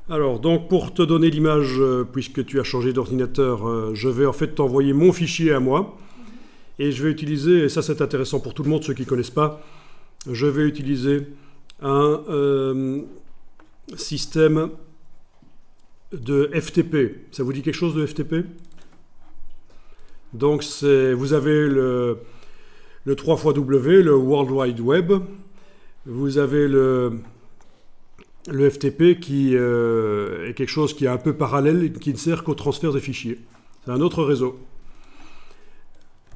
Alors, donc pour te donner l'image, puisque tu as changé d'ordinateur, je vais en fait t'envoyer mon fichier à moi. Et je vais utiliser, et ça c'est intéressant pour tout le monde, ceux qui ne connaissent pas, je vais utiliser un système de FTP. Ça vous dit quelque chose de FTP? Donc vous avez le 3xW, le World Wide Web. Vous avez le FTP qui est quelque chose qui est un peu parallèle et qui ne sert qu'au transfert des fichiers. C'est un autre réseau.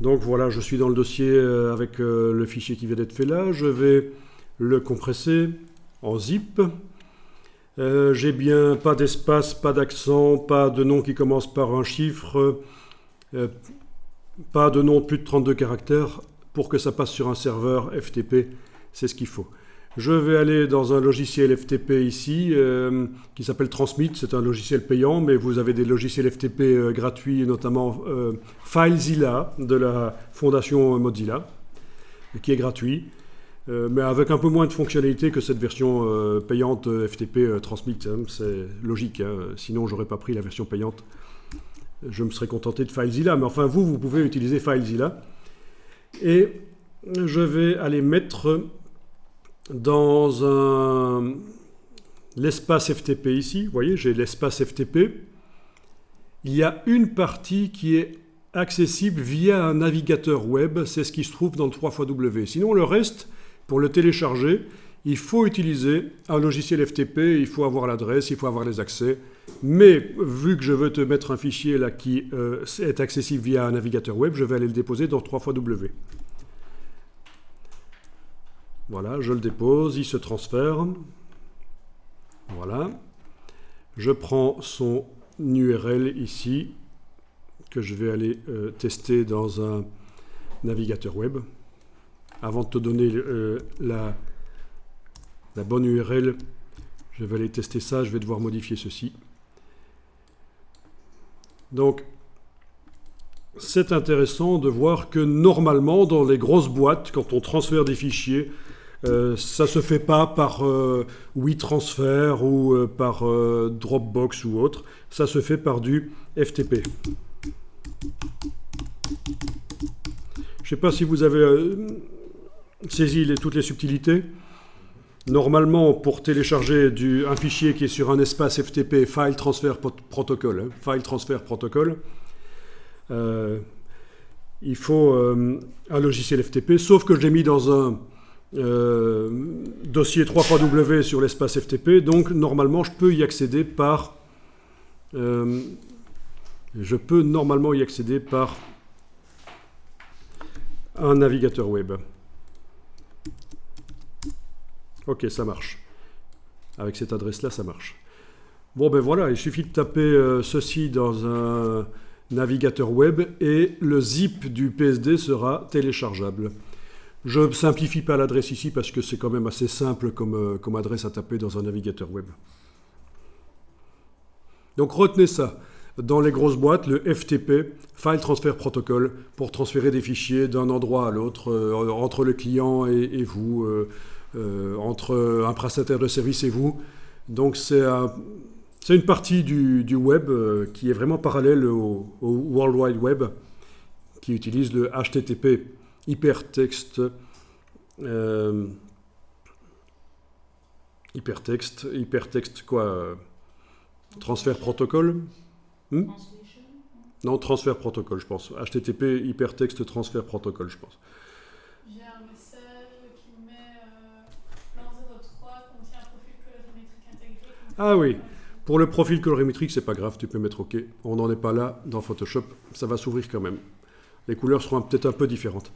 Donc voilà, je suis dans le dossier avec le fichier qui vient d'être fait là. Je vais le compresser en zip. J'ai bien pas d'espace, pas d'accent, pas de nom qui commence par un chiffre, pas de nom de plus de 32 caractères. Pour que ça passe sur un serveur FTP, c'est ce qu'il faut. Je vais aller dans un logiciel FTP ici, qui s'appelle Transmit. C'est un logiciel payant, mais vous avez des logiciels FTP gratuits, notamment FileZilla de la fondation Mozilla, qui est gratuit, mais avec un peu moins de fonctionnalités que cette version payante FTP Transmit. Hein, c'est logique, hein, sinon j'aurais pas pris la version payante. Je me serais contenté de FileZilla, mais enfin vous pouvez utiliser FileZilla. Et je vais aller mettre dans l'espace FTP ici, vous voyez, j'ai l'espace FTP. Il y a une partie qui est accessible via un navigateur web, c'est ce qui se trouve dans le 3xW. Sinon, le reste, pour le télécharger, il faut utiliser un logiciel FTP, il faut avoir l'adresse, il faut avoir les accès. Mais vu que je veux te mettre un fichier là qui est accessible via un navigateur web, je vais aller le déposer dans 3xW. Voilà, je le dépose, il se transfère. Voilà. Je prends son URL ici, que je vais aller tester dans un navigateur web. Avant de te donner la bonne URL, je vais aller tester ça, je vais devoir modifier ceci. Donc, c'est intéressant de voir que normalement, dans les grosses boîtes, quand on transfère des fichiers, ça ne se fait pas par WeTransfer ou par Dropbox ou autre. Ça se fait par du FTP. Je ne sais pas si vous avez saisi toutes les subtilités. Normalement, pour télécharger un fichier qui est sur un espace FTP, File Transfer Protocol, File Transfer Protocol, il faut un logiciel FTP, sauf que je l'ai mis dans un dossier 3xW sur l'espace FTP, donc normalement je peux y accéder par un navigateur web. Ok, ça marche. Avec cette adresse-là, ça marche. Bon, ben voilà, il suffit de taper ceci dans un navigateur web et le zip du PSD sera téléchargeable. Je ne simplifie pas l'adresse ici parce que c'est quand même assez simple comme adresse à taper dans un navigateur web. Donc retenez ça. Dans les grosses boîtes, le FTP, File Transfer Protocol, pour transférer des fichiers d'un endroit à l'autre, entre le client et vous, entre un prestataire de service et vous. Donc c'est une partie du web qui est vraiment parallèle au World Wide Web, qui utilise le HTTP, hypertexte quoi, transfert protocole. Non, transfert protocole, je pense. HTTP, hypertexte, transfert protocole, je pense. J'ai un message qui met plan 03 contient un profil colorimétrique intégré. Ah oui, pour le profil colorimétrique, c'est pas grave, tu peux mettre OK. On n'en est pas là dans Photoshop, ça va s'ouvrir quand même. Les couleurs seront peut-être un peu différentes.